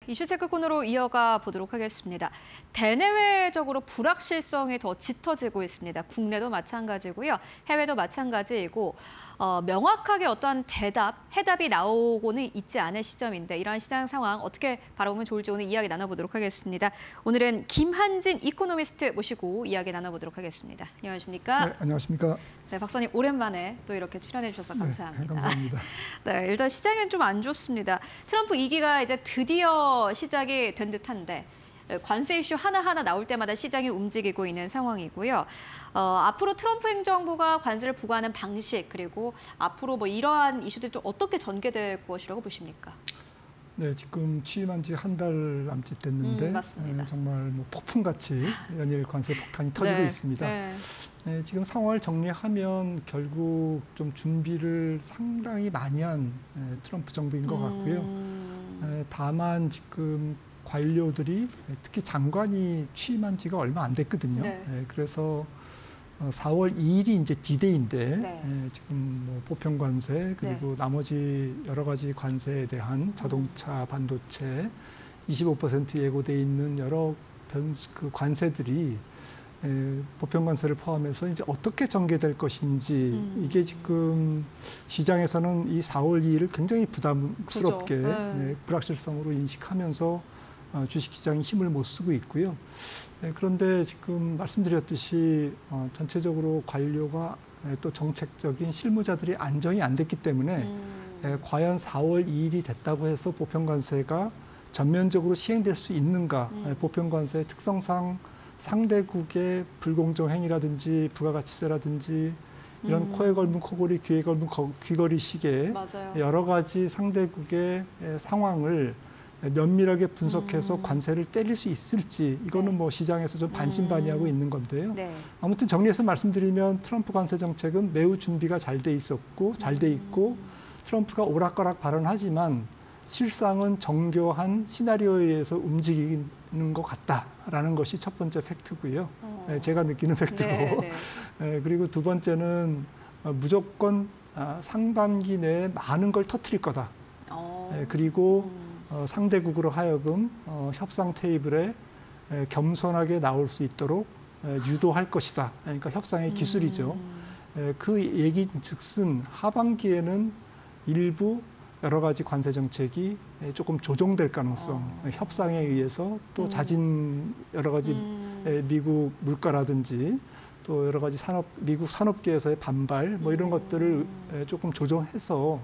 이슈 체크 코너로 이어가 보도록 하겠습니다. 대내외적으로 불확실성이 더 짙어지고 있습니다. 국내도 마찬가지고요. 해외도 마찬가지이고 명확하게 어떠한 해답이 나오고는 있지 않을 시점인데 이러한 시장 상황 어떻게 바라보면 좋을지 오늘 이야기 나눠보도록 하겠습니다. 오늘은 김한진 이코노미스트 모시고 이야기 나눠보도록 하겠습니다. 안녕하십니까? 네, 안녕하십니까? 네, 박사님 오랜만에 또 이렇게 출연해 주셔서 감사합니다. 네, 감사합니다. 네, 일단 시장은 좀 안 좋습니다. 트럼프 2기가 이제 드디어 시작이 된 듯한데 관세 이슈 하나하나 나올 때마다 시장이 움직이고 있는 상황이고요. 앞으로 트럼프 행정부가 관세를 부과하는 방식 그리고 앞으로 뭐 이러한 이슈들이 또 어떻게 전개될 것이라고 보십니까? 네, 지금 취임한 지 한 달 남짓 됐는데 정말 뭐 폭풍같이 연일 관세 폭탄이 터지고 있습니다. 네, 지금 상황을 정리하면 결국 좀 준비를 상당히 많이 한 트럼프 정부인 것 같고요. 다만 지금 관료들이 특히 장관이 취임한 지가 얼마 안 됐거든요. 그래서 4월 2일이 이제 D-Day인데 지금 뭐 보편 관세 그리고 나머지 여러 가지 관세에 대한 자동차, 반도체 25% 예고돼 있는 여러 그 관세들이 보편 관세를 포함해서 이제 어떻게 전개될 것인지 이게 지금 시장에서는 이 4월 2일을 굉장히 부담스럽게 불확실성으로 인식하면서 주식시장이 힘을 못 쓰고 있고요. 그런데 지금 말씀드렸듯이 전체적으로 관료가 또 정책적인 실무자들이 안정이 안 됐기 때문에 과연 4월 2일이 됐다고 해서 보편관세가 전면적으로 시행될 수 있는가. 보편관세의 특성상 상대국의 불공정 행위라든지 부가가치세라든지 이런 코에 걸면 코걸이, 귀에 걸면 귀걸이식의 여러 가지 상대국의 상황을 면밀하게 분석해서 관세를 때릴 수 있을지 이거는 뭐 시장에서 좀 반신반의하고 있는 건데요. 아무튼 정리해서 말씀드리면 트럼프 관세 정책은 매우 준비가 잘 돼 있었고 잘 돼 있고 트럼프가 오락가락 발언하지만 실상은 정교한 시나리오에 의해서 움직이는 것 같다라는 것이 첫 번째 팩트고요. 제가 느끼는 팩트고 그리고 두 번째는 무조건 상반기 내에 많은 걸 터뜨릴 거다. 그리고 상대국으로 하여금 협상 테이블에 겸손하게 나올 수 있도록 유도할 것이다. 그러니까 협상의 기술이죠. 그 얘기즉슨 하반기에는 일부 여러 가지 관세 정책이 조금 조정될 가능성, 협상에 의해서 또 잦은 여러 가지 미국 물가라든지 또 여러 가지 미국 산업계에서의 반발 뭐 이런 것들을 조금 조정해서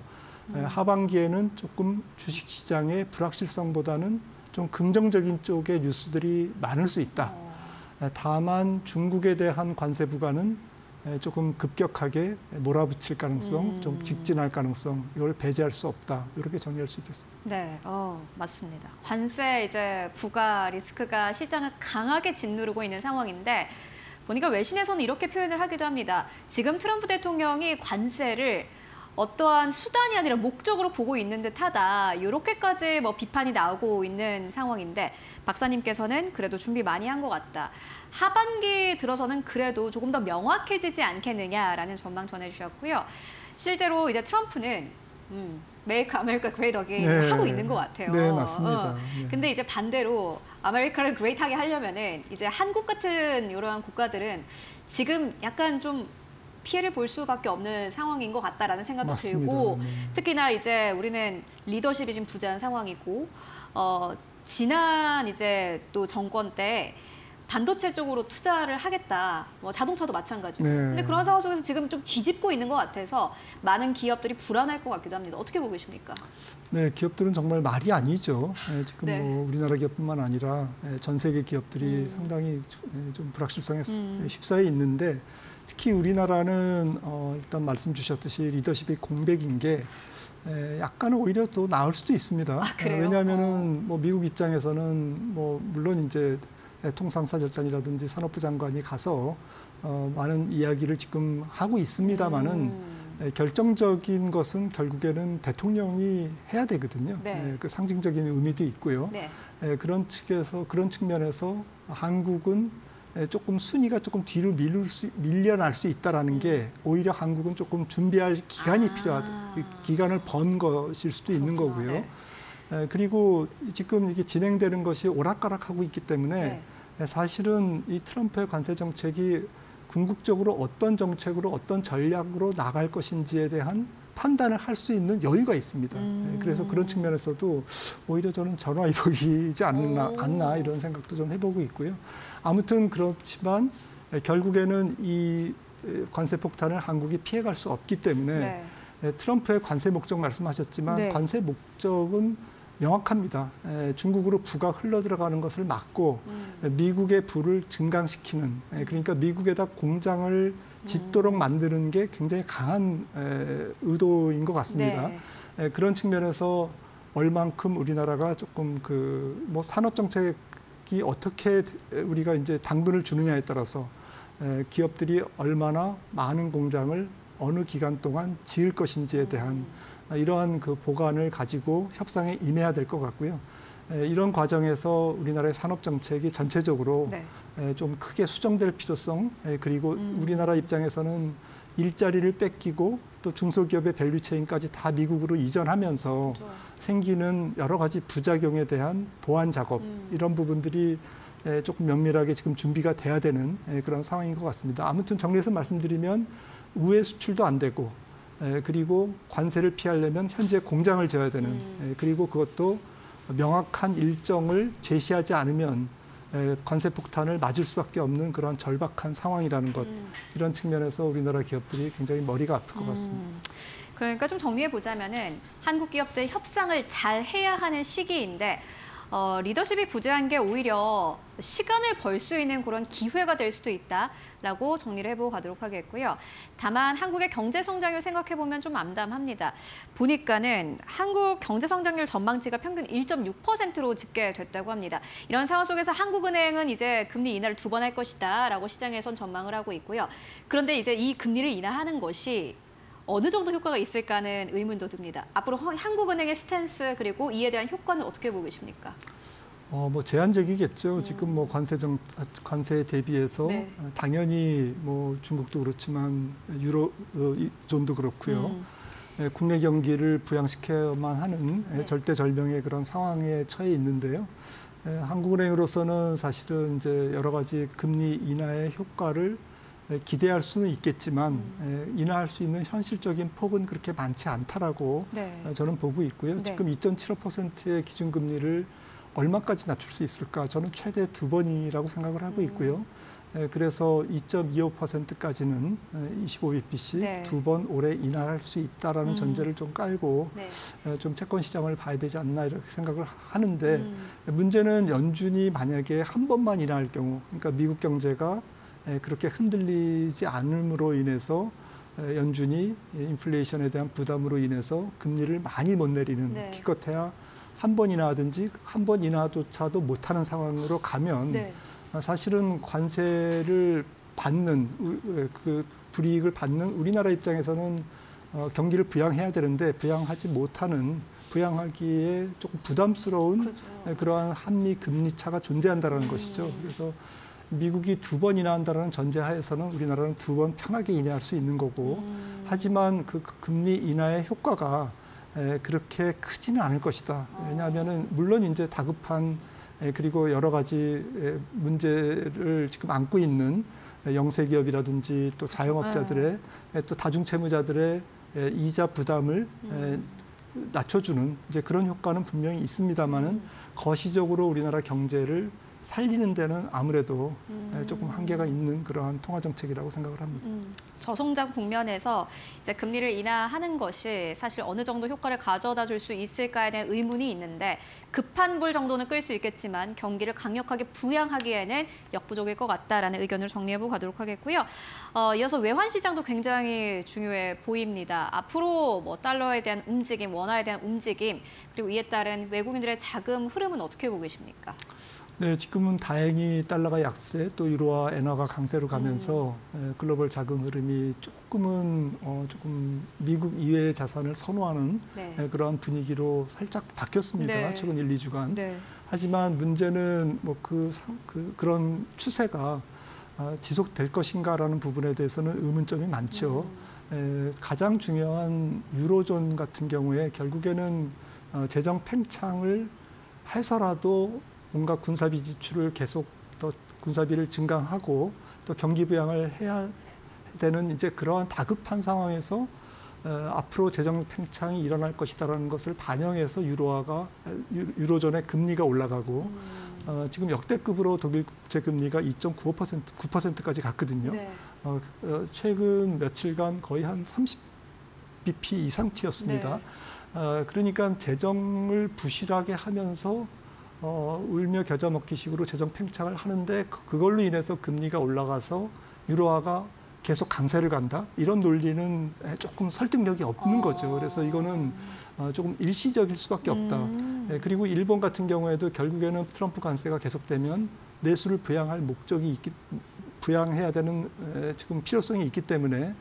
하반기에는 조금 주식시장의 불확실성보다는 좀 긍정적인 쪽의 뉴스들이 많을 수 있다. 다만 중국에 대한 관세 부과는 조금 급격하게 몰아붙일 가능성, 좀 직진할 가능성, 이걸 배제할 수 없다. 이렇게 정리할 수 있겠습니다. 네, 맞습니다. 관세 이제 부과 리스크가 시장을 강하게 짓누르고 있는 상황인데 보니까 외신에서는 이렇게 표현을 하기도 합니다. 지금 트럼프 대통령이 관세를 어떠한 수단이 아니라 목적으로 보고 있는 듯하다. 이렇게까지 뭐 비판이 나오고 있는 상황인데 박사님께서는 그래도 준비 많이 한 것 같다. 하반기 들어서는 그래도 조금 더 명확해지지 않겠느냐라는 전망 전해주셨고요. 실제로 이제 트럼프는 Make America Great Again 하고 있는 것 같아요. 네, 맞습니다. 근데 이제 반대로 아메리카를 그레이트하게 하려면은 이제 한국 같은 이러한 국가들은 지금 약간 좀 피해를 볼 수밖에 없는 상황인 것 같다라는 생각도 맞습니다. 들고 특히나 이제 우리는 리더십이 좀 부재한 상황이고 지난 이제 또 정권 때 반도체 쪽으로 투자를 하겠다. 뭐 자동차도 마찬가지고. 근데 그런 상황 속에서 지금 좀 뒤집고 있는 것 같아서 많은 기업들이 불안할 것 같기도 합니다. 어떻게 보고 계십니까? 네, 기업들은 정말 말이 아니죠. 지금 뭐 우리나라 기업뿐만 아니라 전 세계 기업들이 상당히 좀 불확실성에 휩싸여 있는데 특히 우리나라는 일단 말씀 주셨듯이 리더십이 공백인 게 약간은 오히려 또 나을 수도 있습니다. 왜냐하면은 뭐 미국 입장에서는 뭐 물론 이제 통상사절단이라든지 산업부 장관이 가서 많은 이야기를 지금 하고 있습니다만은 결정적인 것은 결국에는 대통령이 해야 되거든요. 그 상징적인 의미도 있고요. 그런 측면에서 한국은 조금 순위가 조금 뒤로 밀려날 수 있다라는 게 오히려 한국은 조금 준비할 기간이 필요하다. 기간을 번 것일 수도 있는 거고요. 그리고 지금 이게 진행되는 것이 오락가락하고 있기 때문에 사실은 이 트럼프의 관세 정책이 궁극적으로 어떤 정책으로 어떤 전략으로 나갈 것인지에 대한 판단을 할 수 있는 여유가 있습니다. 그래서 그런 측면에서도 오히려 저는 전화위복이지 않나 이런 생각도 좀 해보고 있고요. 아무튼 그렇지만 결국에는 이 관세 폭탄을 한국이 피해갈 수 없기 때문에 트럼프의 관세 목적 말씀하셨지만 관세 목적은 명확합니다. 중국으로 부가 흘러들어가는 것을 막고 미국의 부를 증강시키는, 그러니까 미국에다 공장을 짓도록 만드는 게 굉장히 강한 의도인 것 같습니다. 그런 측면에서 얼만큼 우리나라가 조금 뭐 산업 정책이 어떻게 우리가 이제 당근을 주느냐에 따라서 기업들이 얼마나 많은 공장을 어느 기간 동안 지을 것인지에 대한 이러한 그 보관을 가지고 협상에 임해야 될 것 같고요. 이런 과정에서 우리나라의 산업 정책이 전체적으로 좀 크게 수정될 필요성, 그리고 우리나라 입장에서는 일자리를 뺏기고 또 중소기업의 밸류체인까지 다 미국으로 이전하면서 생기는 여러 가지 부작용에 대한 보완 작업, 이런 부분들이 조금 면밀하게 지금 준비가 돼야 되는 그런 상황인 것 같습니다. 아무튼 정리해서 말씀드리면 우회 수출도 안 되고, 그리고 관세를 피하려면 현재 공장을 지어야 되는, 그리고 그것도 명확한 일정을 제시하지 않으면 관세 폭탄을 맞을 수밖에 없는 그런 절박한 상황이라는 것, 이런 측면에서 우리나라 기업들이 굉장히 머리가 아플 것 같습니다. 그러니까 좀 정리해 보자면은 한국 기업들 협상을 잘 해야 하는 시기인데 리더십이 부재한 게 오히려 시간을 벌 수 있는 그런 기회가 될 수도 있다라고 정리를 해보고 가도록 하겠고요. 다만 한국의 경제 성장률 생각해 보면 좀 암담합니다. 보니까는 한국 경제 성장률 전망치가 평균 1.6%로 집계됐다고 합니다. 이런 상황 속에서 한국은행은 이제 금리 인하를 2번 할 것이다라고 시장에선 전망을 하고 있고요. 그런데 이제 이 금리를 인하하는 것이 어느 정도 효과가 있을까는 의문도 듭니다. 앞으로 한국은행의 스탠스 그리고 이에 대한 효과는 어떻게 보고 계십니까? 뭐 제한적이겠죠. 지금 뭐 관세에 대비해서 당연히 뭐 중국도 그렇지만 유로존도 그렇고요. 국내 경기를 부양시켜야만 하는 절대절명의 그런 상황에 처해 있는데요. 한국은행으로서는 사실은 이제 여러 가지 금리 인하의 효과를 기대할 수는 있겠지만 인하할 수 있는 현실적인 폭은 그렇게 많지 않다라고 저는 보고 있고요. 지금 2.75%의 기준금리를 얼마까지 낮출 수 있을까? 저는 최대 2번이라고 생각을 하고 있고요. 그래서 2.25%까지는 25bp씩 2번 올해 인하할 수 있다라는 전제를 좀 깔고 좀 채권 시장을 봐야 되지 않나 이렇게 생각을 하는데 문제는 연준이 만약에 한 번만 인하할 경우, 그러니까 미국 경제가 그렇게 흔들리지 않음으로 인해서 연준이 인플레이션에 대한 부담으로 인해서 금리를 많이 못 내리는, 기껏해야 한 번 인하하든지 한 번 인하조차도 못하는 상황으로 가면 사실은 관세를 받는, 그 불이익을 받는 우리나라 입장에서는 경기를 부양해야 되는데 부양하지 못하는, 부양하기에 조금 부담스러운 그러한 한미 금리 차가 존재한다는 것이죠. 그래서 미국이 2번 인하한다는 전제하에서는 우리나라는 2번 편하게 인하할 수 있는 거고, 하지만 그 금리 인하의 효과가 그렇게 크지는 않을 것이다. 왜냐하면은 물론 이제 다급한 그리고 여러 가지 문제를 지금 안고 있는 영세 기업이라든지 또 자영업자들의 또 다중채무자들의 이자 부담을 낮춰주는 이제 그런 효과는 분명히 있습니다만은 거시적으로 우리나라 경제를 살리는 데는 아무래도 조금 한계가 있는 그러한 통화 정책이라고 생각을 합니다. 저성장 국면에서 이제 금리를 인하하는 것이 사실 어느 정도 효과를 가져다 줄 수 있을까에 대한 의문이 있는데 급한 불 정도는 끌 수 있겠지만 경기를 강력하게 부양하기에는 역부족일 것 같다라는 의견을 정리해보고 가도록 하겠고요. 이어서 외환 시장도 굉장히 중요해 보입니다. 앞으로 뭐 달러에 대한 움직임, 원화에 대한 움직임, 그리고 이에 따른 외국인들의 자금 흐름은 어떻게 보고 계십니까? 네, 지금은 다행히 달러가 약세, 또 유로와 엔화가 강세로 가면서 글로벌 자금 흐름이 조금은 조금 미국 이외의 자산을 선호하는 그러한 분위기로 살짝 바뀌었습니다. 최근 1, 2주간. 하지만 문제는 뭐 그런 추세가 지속될 것인가라는 부분에 대해서는 의문점이 많죠. 가장 중요한 유로존 같은 경우에 결국에는 재정 팽창을 해서라도 뭔가 군사비 지출을 계속 더 군사비를 증강하고 또 경기 부양을 해야 되는 이제 그러한 다급한 상황에서 앞으로 재정 팽창이 일어날 것이다라는 것을 반영해서 유로존의 금리가 올라가고 지금 역대급으로 독일 국채 금리가 2.95% 9%까지 갔거든요. 네. 최근 며칠간 거의 한 30bp 이상 튀었습니다. 네. 그러니까 재정을 부실하게 하면서 울며 겨자 먹기식으로 재정 팽창을 하는데 그걸로 인해서 금리가 올라가서 유로화가 계속 강세를 간다? 이런 논리는 조금 설득력이 없는 거죠. 그래서 이거는 조금 일시적일 수밖에 없다. 그리고 일본 같은 경우에도 결국에는 트럼프 관세가 계속되면 내수를 부양해야 되는 지금 필요성이 있기 때문에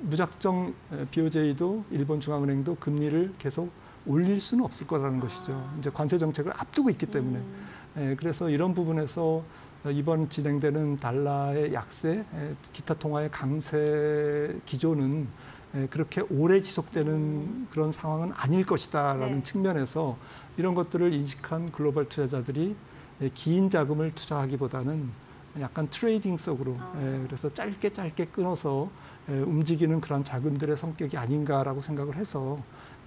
무작정 BOJ도 일본 중앙은행도 금리를 계속 올릴 수는 없을 거라는 것이죠. 이제 관세 정책을 앞두고 있기 때문에. 그래서 이런 부분에서 이번 진행되는 달러의 약세, 기타 통화의 강세 기조는 그렇게 오래 지속되는 그런 상황은 아닐 것이다라는 측면에서 이런 것들을 인식한 글로벌 투자자들이 긴 자금을 투자하기보다는 약간 트레이딩성으로 그래서 짧게 끊어서 움직이는 그런 자금들의 성격이 아닌가라고 생각을 해서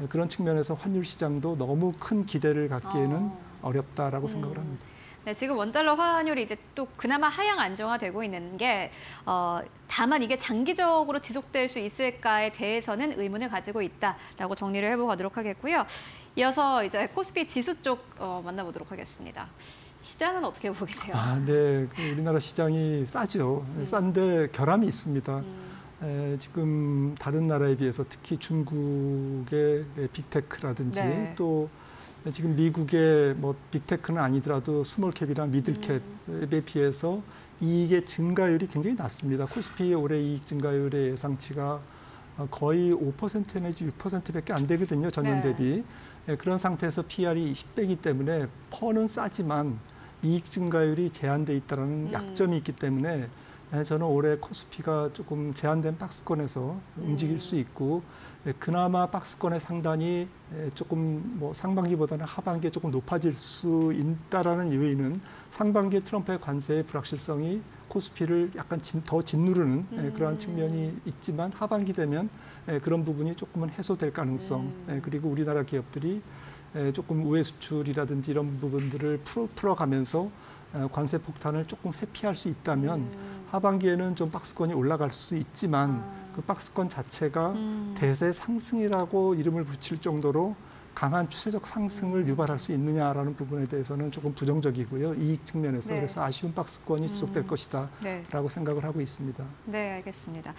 그런 측면에서 환율 시장도 너무 큰 기대를 갖기에는 어렵다라고 생각을 합니다. 네, 지금 원달러 환율이 이제 또 그나마 하향 안정화되고 있는 게 다만 이게 장기적으로 지속될 수 있을까에 대해서는 의문을 가지고 있다라고 정리를 해보도록 하겠고요. 이어서 이제 코스피 지수 쪽 만나보도록 하겠습니다. 시장은 어떻게 보게 돼요? 네, 우리나라 시장이 싸죠. 싼데 결함이 있습니다. 지금 다른 나라에 비해서 특히 중국의 빅테크라든지 또 지금 미국의 뭐 빅테크는 아니더라도 스몰캡이나 미들캡에 비해서 이익의 증가율이 굉장히 낮습니다. 코스피 올해 이익 증가율의 예상치가 거의 5% 내지 6%밖에 안 되거든요. 전년 대비. 그런 상태에서 PR이 10배이기 때문에 퍼는 싸지만 이익 증가율이 제한돼 있다는 약점이 있기 때문에 저는 올해 코스피가 조금 제한된 박스권에서 움직일 수 있고 그나마 박스권의 상단이 조금 뭐 상반기보다는 하반기에 조금 높아질 수 있다라는 요인은 상반기에 트럼프의 관세의 불확실성이 코스피를 약간 더 짓누르는 그러한 측면이 있지만 하반기 되면 그런 부분이 조금은 해소될 가능성 그리고 우리나라 기업들이 조금 우회 수출이라든지 이런 부분들을 풀어가면서 관세 폭탄을 조금 회피할 수 있다면 하반기에는 좀 박스권이 올라갈 수 있지만 그 박스권 자체가 대세 상승이라고 이름을 붙일 정도로 강한 추세적 상승을 유발할 수 있느냐라는 부분에 대해서는 조금 부정적이고요. 이익 측면에서 그래서 아쉬운 박스권이 지속될 것이다라고 생각을 하고 있습니다. 네, 알겠습니다.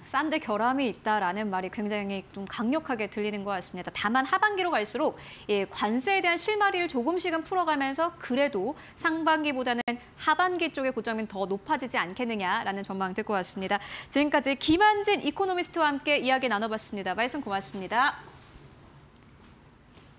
싼데 결함이 있다라는 말이 굉장히 좀 강력하게 들리는 것 같습니다. 다만 하반기로 갈수록 관세에 대한 실마리를 조금씩은 풀어가면서 그래도 상반기보다는 하반기 쪽의 고점이 더 높아지지 않겠느냐라는 전망 듣고 왔습니다. 지금까지 김한진 이코노미스트와 함께 이야기 나눠봤습니다. 말씀 고맙습니다.